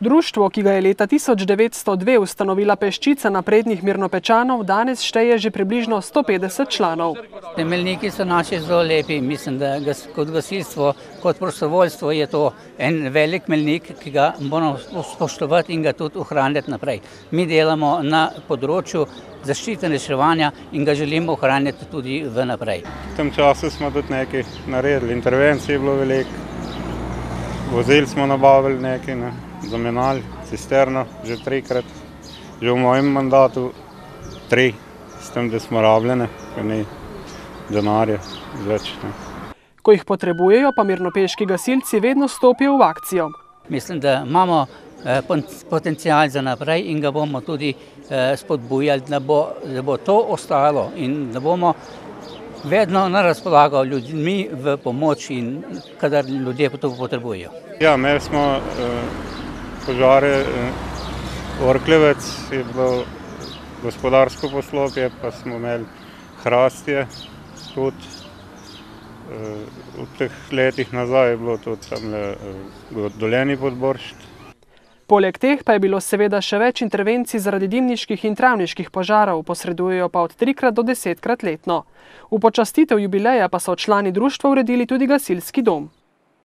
Društvo, ki ga je leta 1902 ustanovila peščica naprednih Mirnopečanov, danes šteje že približno 150 članov. Temeljniki so naši zelo lepi. Mislim, da kot gasilstvo, kot prostovoljstvo je to en velik meljnik, ki ga moramo spoštovati in ga tudi ohranjati naprej. Mi delamo na področju zaščite in reševanja in ga želimo ohranjati tudi v naprej. V tem času smo tudi nekaj naredili, intervencij je bilo veliko, vozil smo nabavili nekaj, zamenjali cisterno že 3-krat, že v mojem mandatu 3, s tem, da smo rabljene, ker ni denarja več. Ko jih potrebujejo, pa mirnopeški gasilci vedno stopijo v akcijo. Mislim, da imamo potencial za naprej in ga bomo tudi spodbujali, da bo to ostalo in da bomo vedno na razpolago ljudmi v pomoč in kadar ljudje to potrebujejo. Ja, imeli smo požare, Orkljevec je bilo gospodarsko poslopje, pa smo imeli Hrastje tudi. V teh letih nazaj je bilo tudi tam Dolenji Podboršt. Poleg teh pa je bilo seveda še več intervencij zaradi dimniških in travniških požarov, posredujejo pa od 3-krat do 10-krat letno. V počastitev jubileja pa so člani društva uredili tudi gasilski dom.